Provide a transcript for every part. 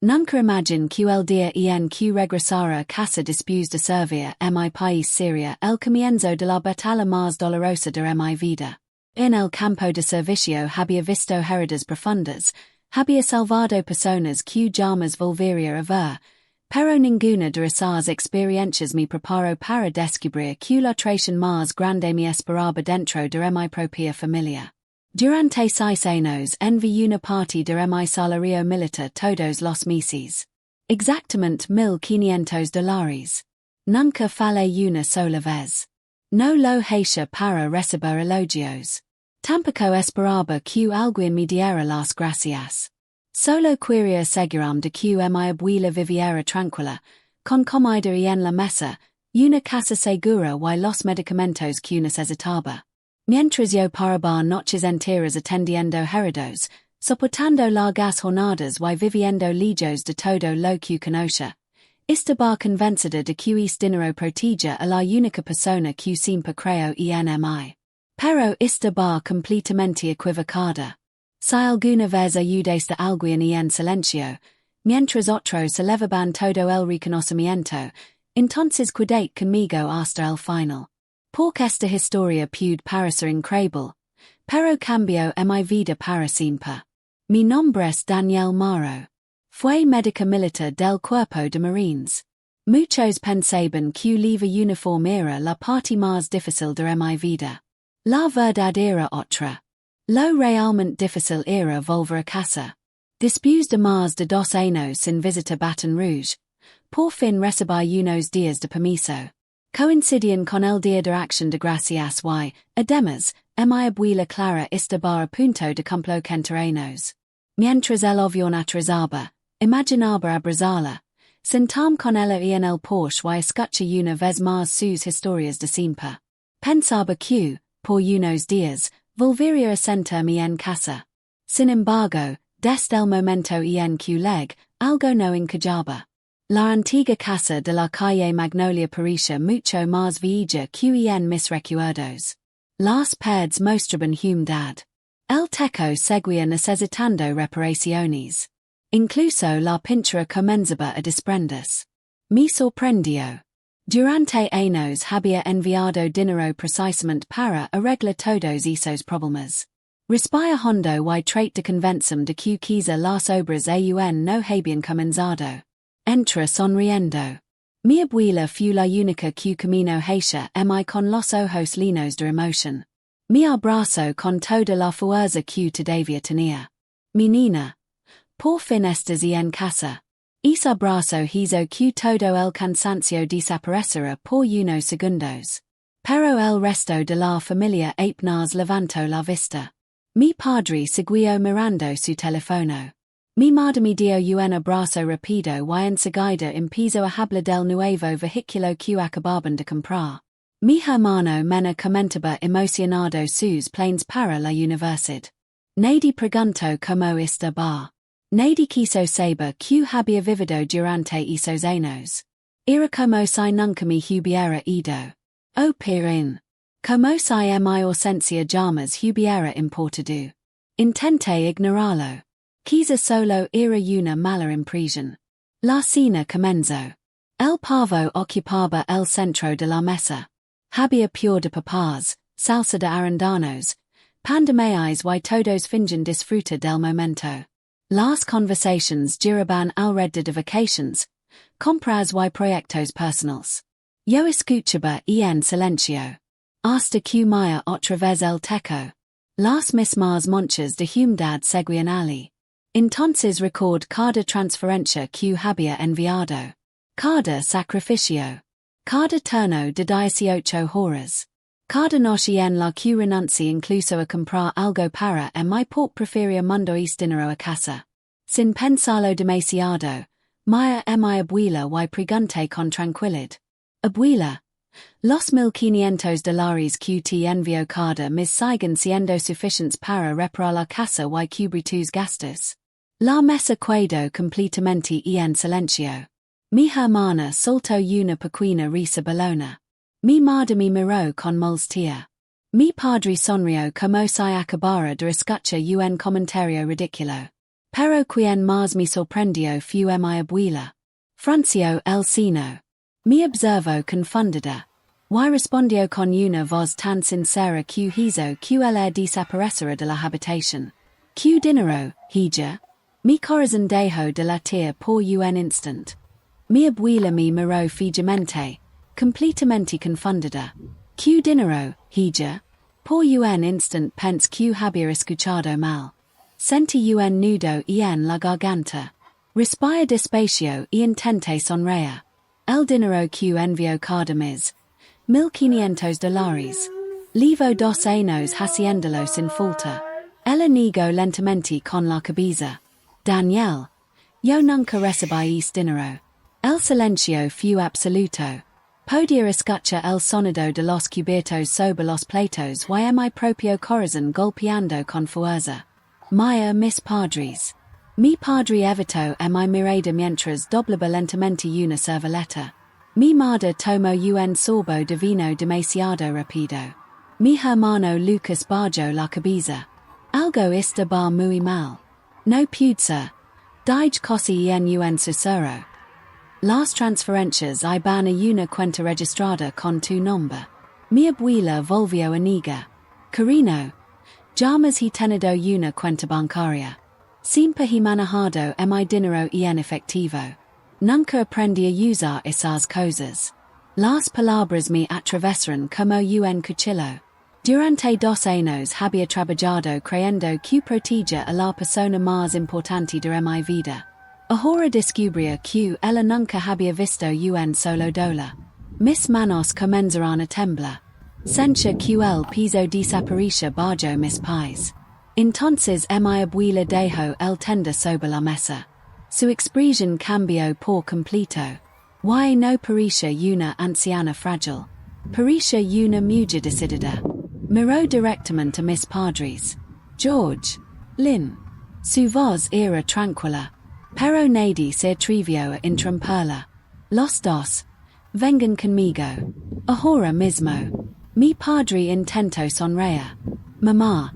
Nunca imagine que el día en que regresara a casa después de servir en mi país sería el comienzo de la batalla más dolorosa de mi vida. En el campo de servicio había visto heridas profundas, había salvado personas que jamás volvería a ver, pero ninguna de esas experiencias me preparó para descubrir que la traición más grande me esperaba dentro de mi propia familia. Durante 6 años envié una parte de mi salario militar todos los meses. Exactamente $1,500. Nunca fallé una sola vez. No lo hice para recibir elogios. Tampoco esperaba que alguien me diera las gracias. Solo quería asegurarme de que mi abuela viviera tranquila, con comida en la mesa, una casa segura y los medicamentos que necesitaba. Mientras yo paraba noches enteras atendiendo heridos, soportando largas jornadas y viviendo lejos de todo lo que conocía, estaba convencida de que este dinero protegía a la única persona que siempre creo en mí. Pero estaba completamente equivocada. Si alguna vez ayudaste a alguien en silencio, mientras otros celebraban todo el reconocimiento, entonces quédate conmigo hasta el final. Porque esta historia puede parecer increíble, pero cambió mi vida para siempre. Mi nombre es Danielle Maro. Fui médica militar del Cuerpo de Marines. Muchos pensaban que llevar uniforme era la parte más difícil de mi vida. La verdad era otra. Lo realmente difícil era volver a casa. Después de más de 2 años sin visitar Baton Rouge, por fin recibí unos días de permiso. Coincidían con el Día de Acción de Gracias y, además, mi abuela Clara estaba a punto de cumplir 40 años. Mientras el avión aterrizaba, imaginaba abrazarla, sentarme con ella en el Porsche y escuchar una vez más sus historias de siempre. Pensaba que, por unos días, volvería a sentarme en casa. Sin embargo, desde el momento en que llegué, algo no encajaba. La antigua casa de la calle Magnolia parecía mucho más vieja que en mis recuerdos. Las paredes mostraban humedad. El techo seguía necesitando reparaciones. Incluso la pintura comenzaba a desprenderse. Me sorprendió. Durante años había enviado dinero precisamente para arreglar todos esos problemas. Respira hondo y trate de convencerme de que quizá las obras aún no habían comenzado. Entra sonriendo. Mi abuela fue la única que camino hacia mí con los ojos llenos de emoción. Me abrazó con toda la fuerza que todavía tenía. Mi niña, por fin estás en casa. Ese abrazo hizo que todo el cansancio desapareciera por unos segundos. Pero el resto de la familia apenas levantó la vista. Mi padre siguió mirando su teléfono. Mi madre me dio un abrazo rápido y enseguida empezó a hablar del nuevo vehículo que acababan de comprar. Mi hermano menor comentaba emocionado sus planes para la universidad. Nadie preguntó cómo estaba. Nadie quiso saber que había vivido durante esos años. Era como si nunca me hubiera ido. Oh Pirin. Como si mi ausencia jamás hubiera importado. Intenté ignorarlo. Quizá solo era una mala impresión. La cena comenzó. El pavo ocupaba el centro de la mesa. Había puré de papas, salsa de arándanos, pan de maíz y todos fingen disfrutar del momento. Las conversaciones giraban alrededor de vacaciones, compras y proyectos personales. Yo escuchaba en silencio. Hasta que Maya otra vez el techo. Las mismas manchas de humedad seguían allí. Entonces record cada transferencia que había enviado. Cada sacrificio. Cada turno de 18 horas. Cada noche en la que renuncié incluso a comprar algo para mi por preferir mundo este dinero a casa. Sin pensarlo demasiado, Maya mi abuela y pregunté con tranquilidad. Abuela, los $1,500 que te envió cada mes siguen siendo suficientes para reparar la casa y cubrir tus gastos. La mesa quedó completamente en silencio. Mi hermana soltó una pequeña risa balona. Mi madre me miró con molestia. Mi padre sonrió como si acabara de escuchar un comentario ridículo. Pero quien más me sorprendió fue mi abuela. Francio el seno. Mi observo confundida. Y respondió con una voz tan sincera que hizo que él desapareciera de la habitación. Que dinero, hija? Mi corazón dejó de latir por un instant. Mi abuela me miró fijamente, completamente confundida. Que dinero, hija? Por un instant pensé que había escuchado mal. Sentí un nudo en la garganta. Respiré despacio y intenté sonreír. El dinero que envió cada mes. $1,500. Levo 2 años haciéndolo sin falta. Ella negó lentamente con la cabeza. Danielle. Yo nunca recibí dinero. El silencio fue absoluto. Podía escuchar el sonido de los cubiertos sobre los platos y mi propio corazón golpeando con fuerza. Mis padres. Mi padre evitó mi mirada mientras doblaba lentamente una servileta. Mi madre tomó un sorbo de vino demasiado rápido. Mi hermano Lucas bajó la cabeza. Algo estaba muy mal. No pude ser. Dije casi en un susurro. Las transferencias iban a una cuenta registrada con tu nombre. Mi abuela volvió a negar. Carino. Jamás he tenido una cuenta bancaria. Siempre he manejado mi dinero en efectivo. Nunca aprendí a usar esas cosas. Las palabras me atravesaron como un cuchillo. Durante 2 años había trabajado creyendo que protegía a la persona más importante de mi vida. Ahora descubrí que ella nunca había visto un solo $. Mis manos comenzaron a temblar. Sentí que el piso desaparecía bajo mis pies. Entonces mi abuela dejó el tender sobre la mesa. Su expresión cambió por completo. Y no parecía una anciana frágil. Parecía una mujer decidida. Miró directamente a mis padres. George. Lynn. Su voz era tranquila. Pero nadie se atrevió a interrumpirla. Los dos. Vengan conmigo. Ahora mismo. Mi padre intentó sonreír. Mamá.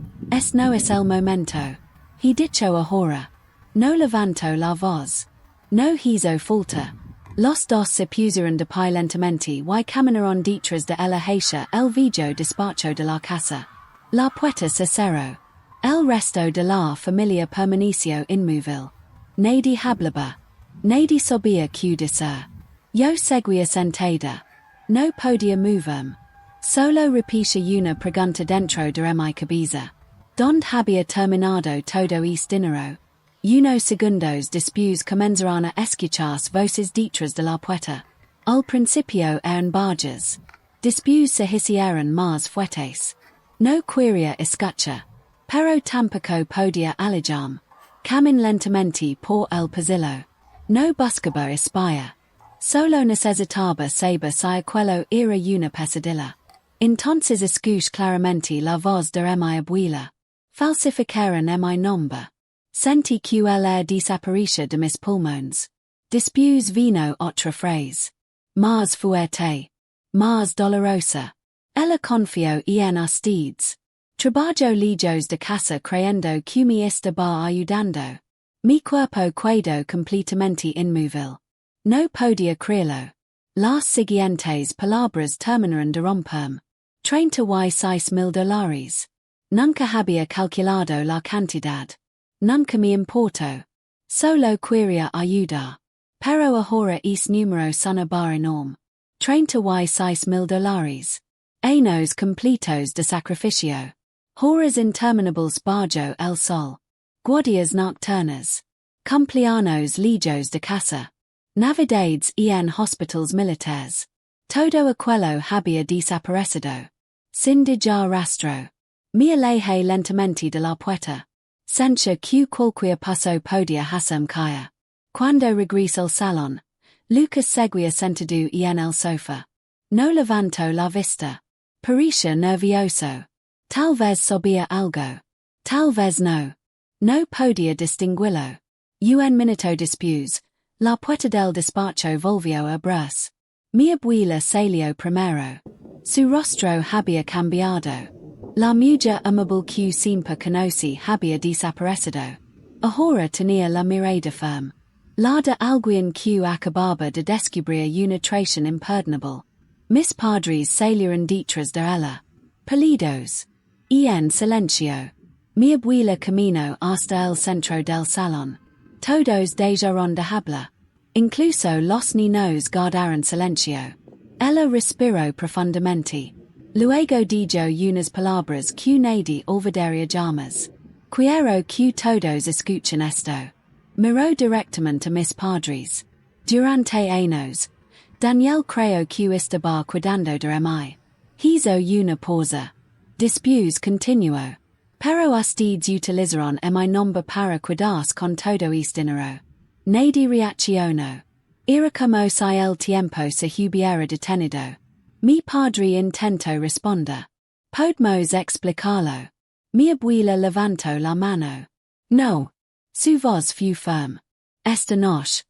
No es el momento. He dicho ahora. No levantó la voz. No hizo falta. Los dos se pusieron de pie lentamente y caminaron detrás de ella hacia el viejo despacho de la casa. La puerta se cerró. El resto de la familia permaneció inmóvil. Nadie hablaba. Nadie sabía qué decir. Yo seguía sentada. No podía moverme. Solo repetía una pregunta dentro de mi cabeza. ¿Dónde había terminado todo dinero? Unos segundos después comenzaron a escucharse voces detrás de la puerta. Al principio eran bajas. Después se hicieron más fuertes. No quería escuchar. Pero tampoco podía alejarme. Camin lentamente por el pasillo. No buscaba espía. Solo necesitaba saber si aquello era una pesadilla. Entonces escuché claramente la voz de mi abuela. Falsificaron mi nombre. Sentí que el desaparecía de mis pulmones. Después vino otra frase. Más fuerte. Más dolorosa. Ella confió en ustedes. Trabajo lejos de casa creyendo que me estaba ayudando. Mi cuerpo quedó completamente inmóvil. No podía creerlo. Las siguientes palabras terminaron de romperme. $36,000. Nunca había calculado la cantidad. Nunca me importó. Solo quería ayudar. Pero ahora ese número sonaba enorme. $36,000. Años completos de sacrificio. Horas interminables bajo el sol. Guardias nocturnas. Cumpleaños lejos de casa. Navidades en hospitales militares. Todo aquello había desaparecido. Sin dejar rastro. Me alejé lentamente de la puerta. Sentí que cualquier paso podía hacerme caer. Cuando regresé al salón, Lucas seguía sentado en el sofá. No levantó la vista. Parecía nervioso. Tal vez sabía algo. Tal vez no. No podía distinguirlo. Un minuto después, la puerta del despacho volvió a abrirse. Mi abuela salió primero. Su rostro había cambiado. La mujer amable que siempre conocí había desaparecido. Ahora tenía la mirada firme. La de alguien que acababa de descubrir una traición imperdonable. Mis padres salieron detrás de ella. Perdidos. Y en silencio. Mi abuela camino hasta el centro del salón. Todos dejaron de hablar. Incluso los niños guardaron silencio. Ella respiró profundamente. Luego dijo unas palabras que nadie olvidaría jamás. Quiero que todos escuchen esto. Miró directamente a mis padres. Durante años, Danielle creyó que estaba cuidando de mí. Hizo una pausa. Después continuó. Pero ustedes utilizaron mi nombre para cuidarse con todo este dinero. Nadie reaccionó. Era como si el tiempo se hubiera detenido. Mi padre intentó responder. ¿Podemos explicarlo? Mi abuela levantó la mano. No. Su voz fue firme. Esta noche,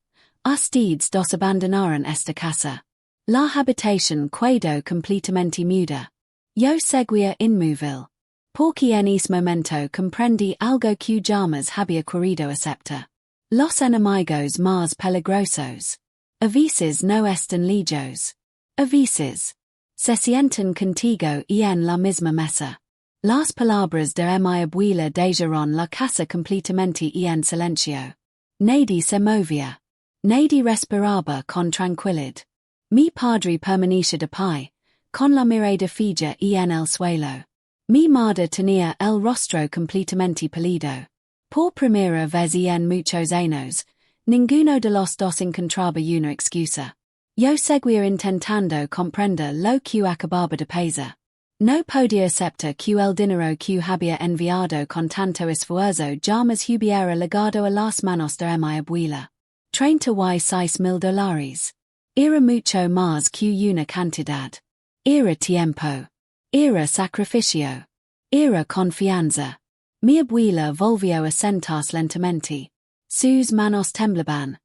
ustedes dos abandonaron esta casa. La habitación quedó completamente muda. Yo seguía inmóvil. Porque en ese momento comprendí algo que jamás había querido aceptar. Los enemigos más peligrosos. A veces no están lejos. A veces. Se sienten contigo y en la misma mesa. Las palabras de mi abuela dejaron la casa completamente y en silencio. Nadie se movía. Nadie respiraba con tranquilidad. Mi padre permanecía de pie, con la mirada fija y en el suelo. Mi madre tenía el rostro completamente pálido. Por primera vez en muchos años, ninguno de los dos encontraba una excusa. Yo seguía intentando comprender lo que acababa de pasar. No podía aceptar que el dinero que había enviado con tanto esfuerzo jamás hubiera llegado a las manos de mi abuela. $36,000. Era mucho más que una cantidad. Era tiempo. Era sacrificio. Era confianza. Mi abuela volvió a sentarse lentamente. Sus manos temblaban,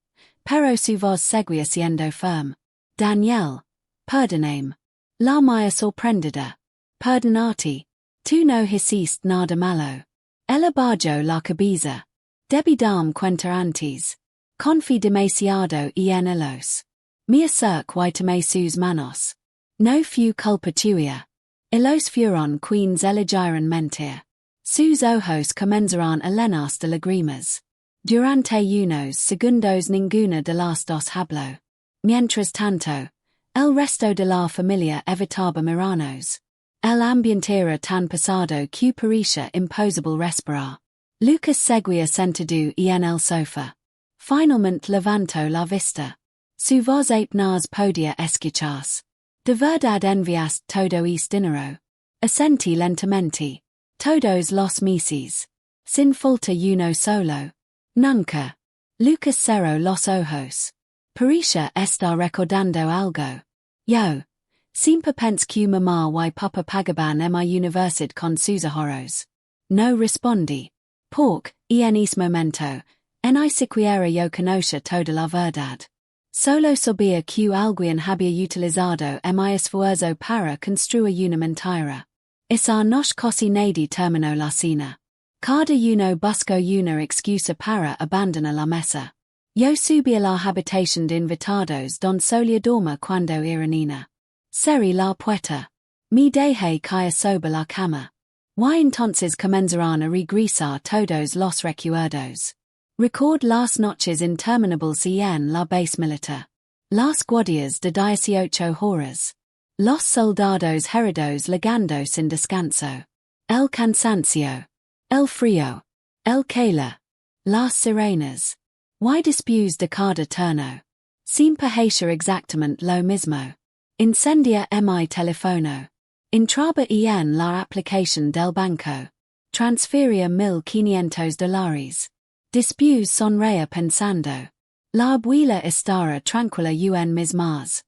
pero su voz seguía siendo firme. Danielle, perdóname. La mía sorprendida. Perdonarte. Tú no hiciste nada malo. Ella bajó la cabeza. Debí darme cuenta antes. Confié demasiado en ellos. Me acerqué sus manos. No fue culpa tuya. Ellos fueron quienes eligieron mentir. Sus ojos comenzaron a llenarse de lágrimas. Durante unos segundos ninguna de las dos habló. Mientras tanto, el resto de la familia evitaba mirarnos. El ambiente era tan pesado que parecía imposible respirar. Lucas seguía sentado en el sofá. Finalmente levantó la vista. Su voz apenas podía escucharse. ¿De verdad enviaste todo este dinero? Asentí lentamente. Todos los meses. Sin falta uno solo. Nunca. Lucas cerró los ojos. Parecía estar recordando algo. Yo. Siempre pensé que mamá y papá pagaban mi universidad con sus ahorros. No respondí. Porque, en ese momento, ni siquiera yo conocía toda la verdad. Solo sabía que alguien había utilizado mi esfuerzo para construir una mentira. Esa noche casi nadie terminó la cena. Cada uno buscó una excusa para abandonar la mesa. Yo subí a la habitación de invitados donde solía dormir cuando era niña. Cerré la puerta. Me dejé caer sobre la cama. Y entonces comenzaron a regresar todos los recuerdos. Record las noches interminables en la base militar. Las guardias de 18 horas. Los soldados heridos legando sin descanso. El cansancio. El frío. El calor. Las sirenas. Y después de cada turno. Siempre hacía exactamente lo mismo. Incendia mi teléfono. Entraba en la aplicación del banco. Transfería $1,500. Después sonreía pensando. La abuela estará tranquila en mis manos.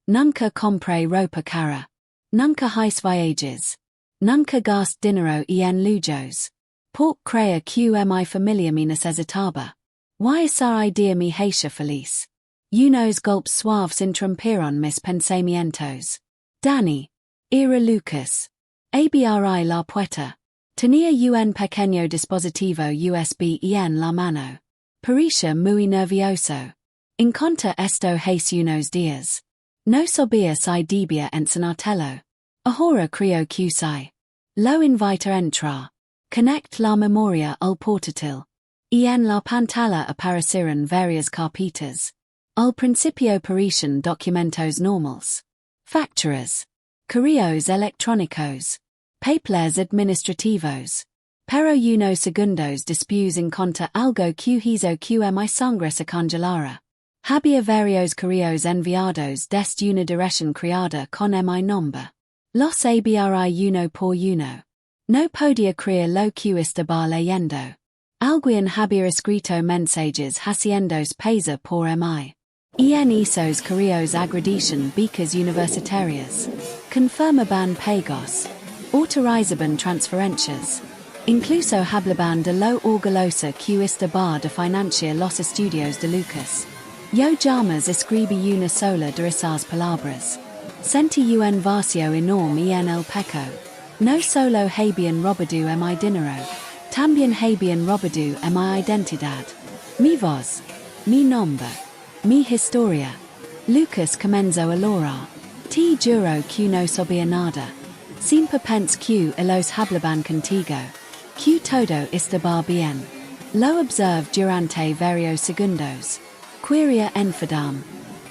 Nunca compré ropa cara. Nunca hice viajes. Nunca gasté dinero en lujos. Porque creía que mi familia me necesitaba. Y esa idea me hacía feliz. Unos golpes suaves interrumpieron mis pensamientos. Dani. Era Lucas. Abrí la puerta. Tenía un pequeño dispositivo USB en la mano. Parecía muy nervioso. En contra esto hace unos días. No sabía si debía enseñártelo. Ahora creo que sí. Lo invito a entrar. Connect la memoria al portátil. Y en la pantalla aparecerán varias carpetas. Al principio parecen documentos normales. Facturas. Correos electrónicos. Papeles administrativos. Pero unos segundos después encontré algo que hizo que mi sangre se congelara. Había varios correos enviados desde una dirección creada con mi nombre. Los abrí uno por uno. No podía creer lo que estaba leyendo. Alguien había escrito mensajes haciéndose pasar por mí. En esos correos agradecen becas universitarias. Confirmaban pagos. Autorizaban transferencias. Incluso hablaban de lo orgullosa que estaba de financiar los estudios de Lucas. Yo jamás escribí una sola de esas palabras. Sentí un vacío enorme en el pecho. No solo habían robado mi dinero, también habían robado mi identidad. Mi voz. Mi nombre. Mi historia. Lucas comenzó a llorar. Te juro que no sabía nada. Siempre pensé que los hablaban contigo. Que todo estaba bien. Lo observé durante varios segundos. Quería enfadam.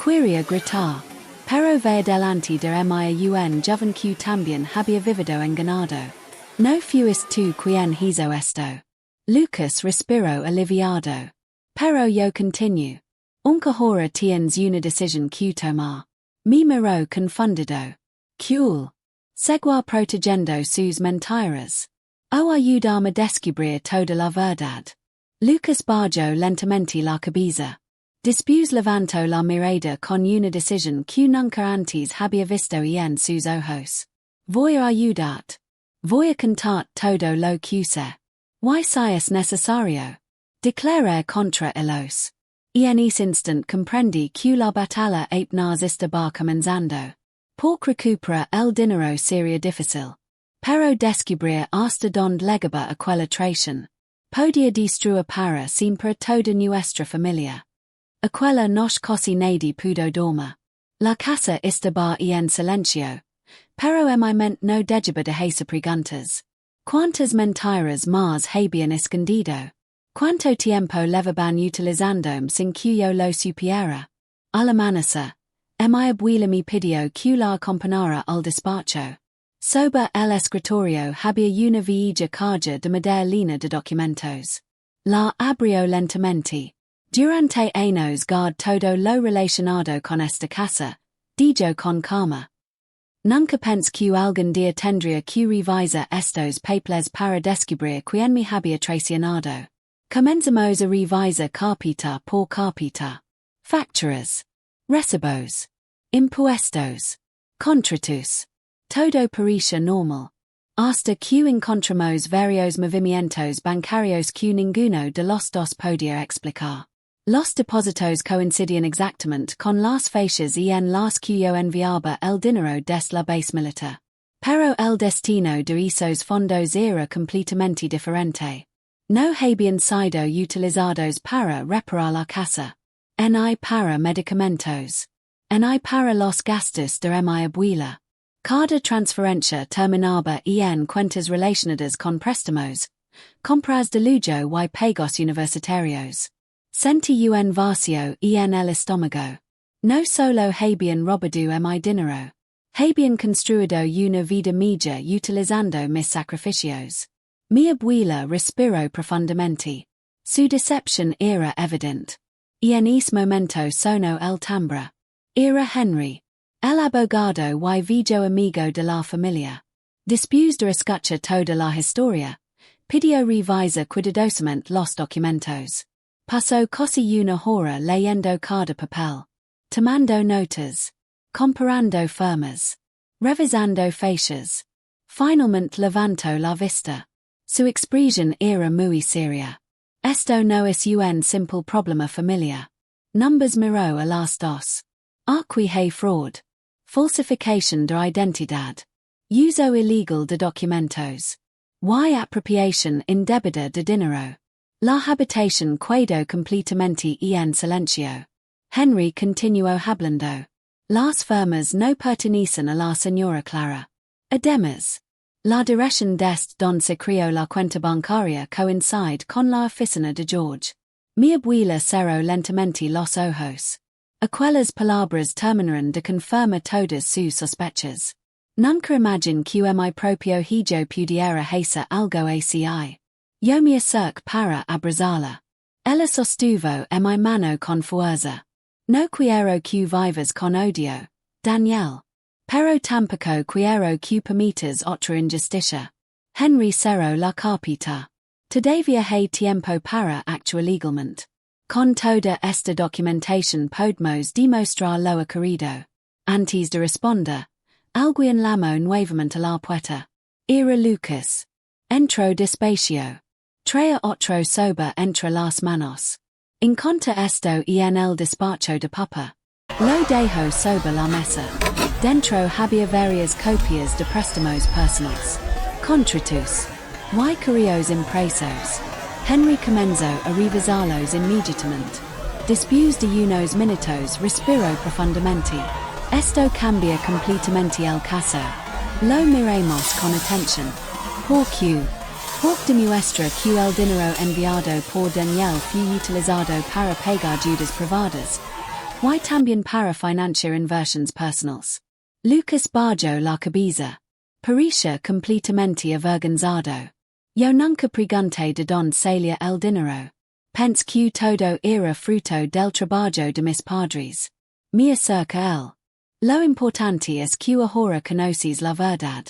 Quería gritar. Pero ve delante de mi un joven que también había vivido enganado. No fuiste tú quien hizo esto. Lucas respiró aliviado. Pero yo continué. Aunque ahora tienes una decisión que tomar. Me miró confundido. Cool. Seguir protegiendo sus mentiras. O ayudarme a descubrir toda la verdad. Lucas bajó lentamente la cabeza. Después levantó la mirada con una decisión que nunca antes había visto en sus ojos. Voy a ayudarte. Voy a contar todo lo que sé. Y si es necesario. Declaré contra ellos. En ese instant comprendí que la batalla apenas estaba comenzando. Por recuperar el dinero sería difícil. Pero descubrir hasta donde llegaba aquella traición. Podía destruir para siempre toda nuestra familia. Aquella noche casi nadie pudo dormir. La casa estaba en silencio. Pero mi mente no dejaba de hacer preguntas. ¿Cuántas mentiras más habían escondido? ¿Cuánto tiempo llevaban utilizándome sin que yo lo supiera? Al amanecer, mi abuela me pidió que la acompañara al despacho. Sobre el escritorio había una vieja caja de madera llena de documentos. La abrió lentamente. Durante años guardé todo lo relacionado con esta casa, dijo con calma. Nunca pensé que algún día tendría que revisar estos papeles para descubrir quién me había traicionado. Comenzamos a revisar carpeta por carpeta. Facturas. Recibos. Impuestos. Contratos. Todo parecía normal. Hasta que encontramos varios movimientos bancarios que ninguno de los dos podía explicar. Los depósitos coincidían exactamente con las fechas en las que yo enviaba el dinero desde la base militar. Pero el destino de esos fondos era completamente diferente. No habían sido utilizados para reparar la casa. Ni para medicamentos. Ni para los gastos de mi abuela. Cada transferencia terminaba en cuentas relacionadas con préstamos, compras de lujo y pagos universitarios. Sentí un vacío en el estómago. No solo habían robado mi dinero. Habían construido una vida mía utilizando mis sacrificios. Mi abuela respiró profundamente. Su decepción era evidente. En ese momento sonó el timbre. Era Henry. El abogado y viejo amigo de la familia. Después de escuchar toda la historia, pidió revisar cuidadosamente los documentos. Pasó casi una hora leyendo cada papel. Tomando notas. Comparando firmas. Revisando fechas. Finalmente levantó la vista. Su expresión era muy seria. Esto no es un simple problema familiar. Numbers miró a las dos. Aquí hay fraud. Falsificación de identidad. Uso ilegal de documentos. Y apropiación indebida de dinero. La habitación quedó completamente en silencio. Henry continuó hablando. Las firmas no pertenecen a la señora Clara. Además, la dirección desde donde se creó la cuenta bancaria coincide con la oficina de George. Mi abuela cerró lentamente los ojos. Aquellas palabras terminaron de confirmar todas sus sospechas. Nunca imagine que mi propio hijo pudiera hacer algo así. Yo me acerqué para abrazarla. Ella sostuvo en mi mano con fuerza. No quiero que vivas con odio, Danielle. Pero tampoco quiero que permitas otra injusticia. Henry cerró la carpeta. Todavía hay tiempo para actuar legalmente. Con toda esta documentación podemos demostrar lo querido. Antes de responder, alguien llamó nuevamente a la puerta. Era Lucas. Entró despacio. Traía otro sobre entre las manos. Encontré esto en el despacho de papá. Lo dejó sobre la mesa. Dentro había varias copias de préstamos personales. Contratos. Y correos impresos. Henry comenzó a revisarlos inmediatamente. Después de unos minutos respiró profundamente. Esto cambia completamente el caso. Lo miremos con atención. ¿Por qué? Porque demuestra que el dinero enviado por Danielle fue utilizado para pagar deudas privadas. Y también para financiar inversiones personales. Lucas bajó la cabeza. Parecía completamente avergonzado. Yo nunca pregunté de dónde salía el dinero. Pensé que todo era fruto del trabajo de mis padres. Me acerca él. Lo importante es que ahora conoces la verdad.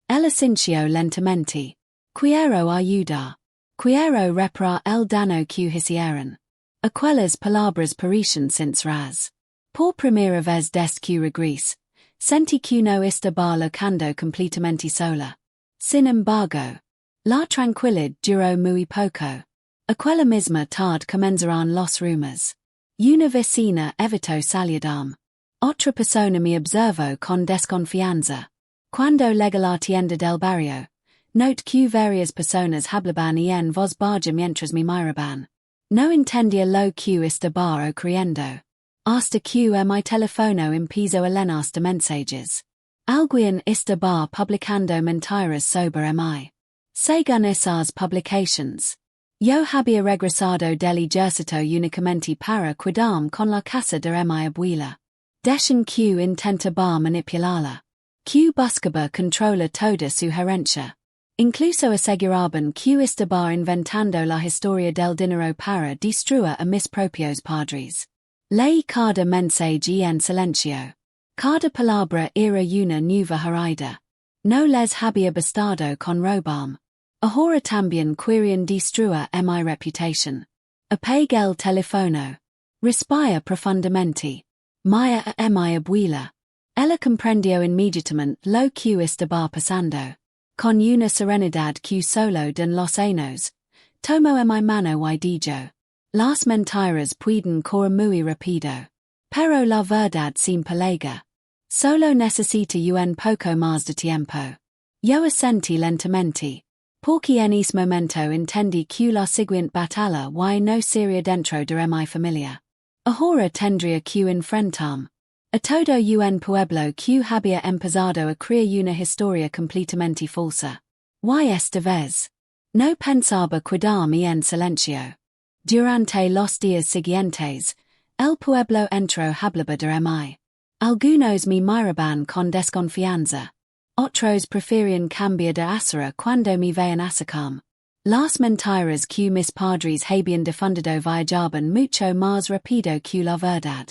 Él asintió lentamente. Quiero ayudar. Quiero reparar el daño que hicieron. Aquellas palabras parecen sinceras. Por primera vez desde que regresé, sentí que no estaba locando completamente sola. Sin embargo, la tranquilidad duró muy poco. Aquella misma tarde comenzaron los rumores. Una vecina evitó saludarme. Otra persona me observó con desconfianza. Cuando llegué a la tienda del barrio, noté que varias personas hablaban en voz baja mientras me miraban. No entendía lo que estaba ocurriendo. Hasta que mi teléfono empezó a llenar de mensajes. Alguien estaba publicando mentiras sobre mí. Según esas publications, yo había regresado del ejército únicamente para cuidar con la casa de mi abuela. Decían que intentaba manipularla. Que buscaba controlar toda su herencia. Incluso aseguraban que estaba inventando la historia del dinero para destruir a mis propios padres. Leí cada mensaje en silencio. Cada palabra era una nueva herida. No les había bastado con robarme. Ahora también querían destruir mi reputación. Apagué el teléfono. Respira profundamente. Maya a mi abuela. Ella comprendió inmediatamente lo que estaba pasando. Con una serenidad que solo den los años, tomó mi mano y dijo: las mentiras pueden correr muy rápido. Pero la verdad siempre llega. Solo necesita un poco más de tiempo. Yo asentí lentamente. Porque en ese momento entendí que la siguiente batalla no sería dentro de mi familia. Ahora tendría que enfrentarme a todo un pueblo que había empezado a crear una historia completamente falsa. Y esta vez, no pensaba quedarme en silencio. Durante los días siguientes, el pueblo entero hablaba de mí. Algunos me miraban con desconfianza. Otros preferían cambiar de acera cuando me veían acercarme. Las mentiras que mis padres habían difundido viajaban mucho más rápido que la verdad.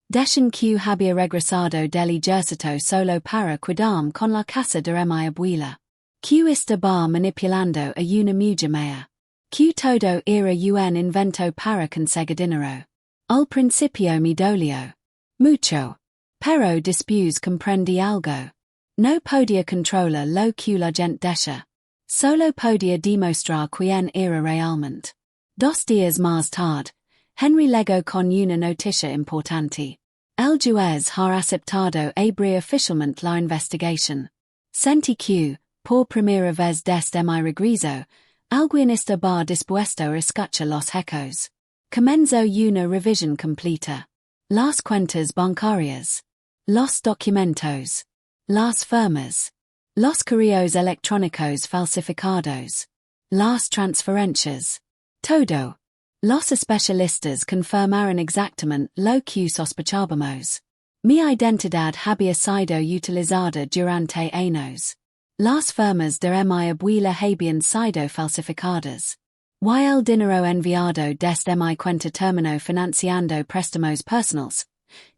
Decían que había regresado del ejército solo para cuidarme con la casa de mi abuela. Que estaba manipulando a una mujer mía. Que todo era un invento para conseguir dinero. Al principio me dolió mucho. Pero después comprendí algo. No podía controlar lo que la gente decía. Solo podía demostrar quién era realmente. 2 días más tarde, Henry llegó con una noticia importante. El juez ha aceptado abrir oficialmente la investigación. Sentí que, por primera vez desde mi regreso, alguien estaba dispuesto a escuchar los ecos. Comenzó una revisión completa. Las cuentas bancarias. Los documentos. Las firmas. Los correos electrónicos falsificados. Las transferencias. Todo. Los especialistas confirmaron exactamente lo que sospechábamos. Mi identidad había sido utilizada durante años. Las firmas de mi abuela habían sido falsificadas. Y el dinero enviado desde mi cuenta terminó financiando préstamos personales,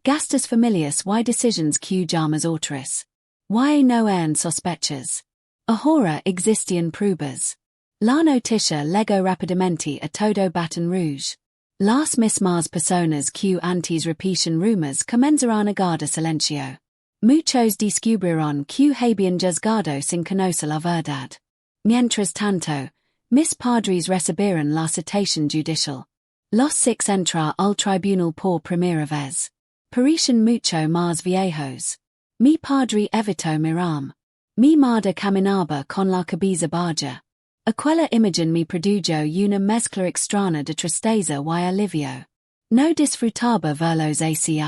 gastos familiares y decisiones que llamas otras. Y no eran sospechas. Ahora existían pruebas. La noticia llegó rápidamente a todo Baton Rouge. Las mismas personas que antes repetían rumores comenzaron a guardar silencio. Muchos descubrieron que habían juzgado sin conocer la verdad. Mientras tanto, mis padres recibieron la citación judicial. Los six entra al tribunal por primera vez. Parecían mucho más viejos. Mi padre evitó miram. Mi madre caminaba con la cabeza baja. Aquella imagen me produjo una mezcla extraña de tristeza y alivio. No disfrutaba verlos así.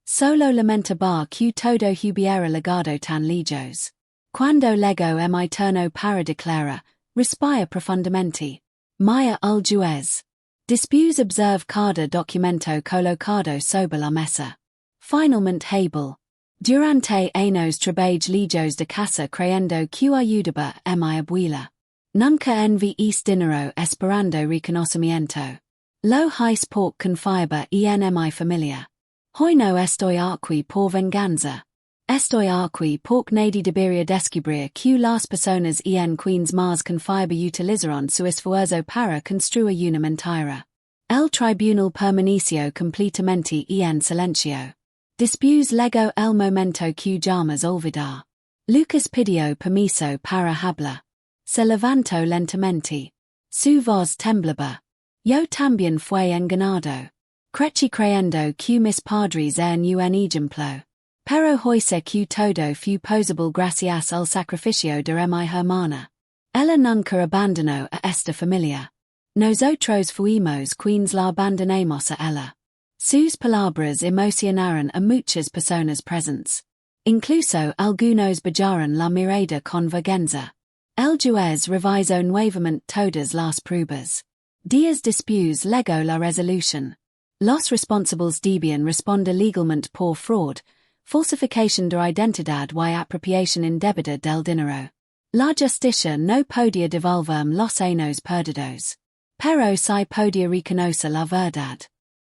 Solo lamentaba que todo hubiera legado tan lejos. Cuando llegó mi turno para declarar, respira profundamente. Maya al juez. Después observe cada documento colocado sobre la mesa. Finalmente Hable. Durante años trabajé lejos de casa creyendo que ayudaba a mi abuela. Nunca envié dinero esperando reconocimiento. Lo hice por confiaba en mi familia. Hoy no estoy aquí por venganza. Estoy aquí porque nadie debería descubrir que las personas en quienes más confiaba utilizaron su esfuerzo para construir una mentira. El tribunal permaneció completamente en silencio. Después llegó el momento que llamas olvidar. Lucas pidió permiso para hablar. Se levantó lentamente. Su voz temblaba. Yo también fui engañado. Crecí creyendo que mis padres eran un ejemplo. Pero hoy sé que todo fue posible gracias al sacrificio de mi hermana. Ella nunca abandonó a esta familia. Nosotros fuimos quienes la abandonamos a ella. Sus palabras emocionaron a muchas personas presentes. Incluso algunos bajaron la mirada con vergüenza. El juez revisó nuevamente todas las pruebas. Días después llegó la resolución. Los responsables debían responder legalmente por fraud, falsificación de identidad y apropiación indebida del dinero. La justicia no podía devolverme los años perdidos. Pero sí podía reconocer la verdad.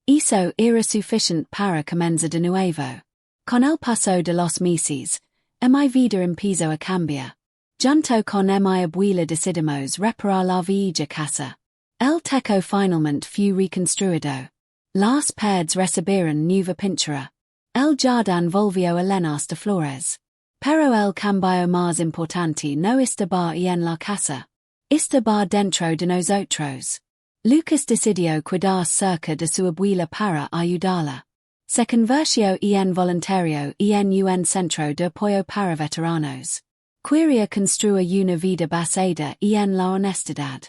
Eso era suficiente para comenzar de nuevo. Con el paso de los meses, mi vida empezó a cambiar. Junto con mi abuela decidimos reparar la vieja casa. El techo finalmente fue reconstruido. Las paredes recibieron nueva pintura. El jardín volvió a llenas de flores. Pero el cambio más importante no estaba en la casa. Estaba dentro de nosotros. Lucas decidió cuidar cerca de su abuela para ayudarla. Se convirtió en voluntario en un centro de apoyo para veteranos. Quería construir una vida basada en la honestidad.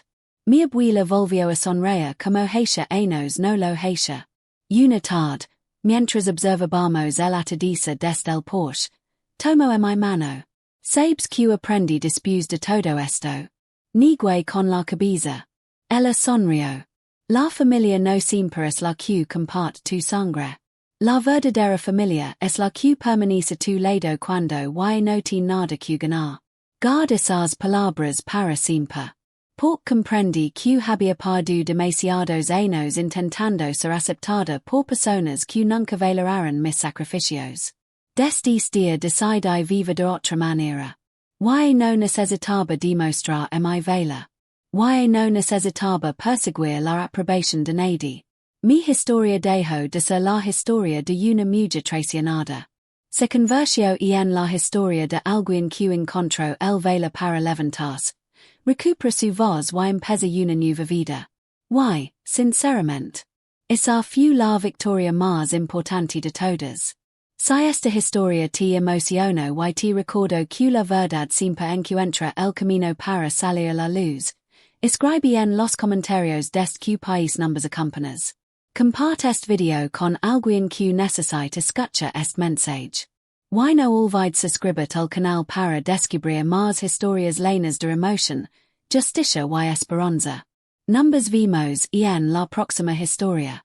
Mi abuela volvió a sonreír como hace años no lo hacía. Una tarde, mientras observábamos el atardecer desde el porche, tomó mi mano. ¿Sabes que aprendí después de todo esto? Negué con la cabeza. Ella sonrió. La familia no siempre es la que comparte tu sangre. La verdadera familia es la que permanece tu lado cuando no tiene nada que ganar. Guarda esas palabras para siempre. Porque comprendí que había perdido demasiados años intentando ser aceptada por personas que nunca valoraron mis sacrificios. Desde este día decidí vivir de otra manera. No necesitaba demostrar mi valor. No necesitaba perseguir la aprobación de nadie. Mi historia dejó de ser la historia de una mujer traicionada. Se convirtió en la historia de alguien que encontró el valor para levantarse, recupera su voz y empezar una nueva vida. Sinceramente, esa fue la victoria más importante de todas. Si esta historia te emocionó y te recuerdo que la verdad siempre encuentra el camino para salir a la luz. Escribe en los comentarios deste que país numbers acompañas. Comparte este video con alguien que necesite escuchar este mensaje. Y no olvide suscribirte al canal para descubrir más historias llenas de emoción, justicia y esperanza. Nos vemos en la próxima historia.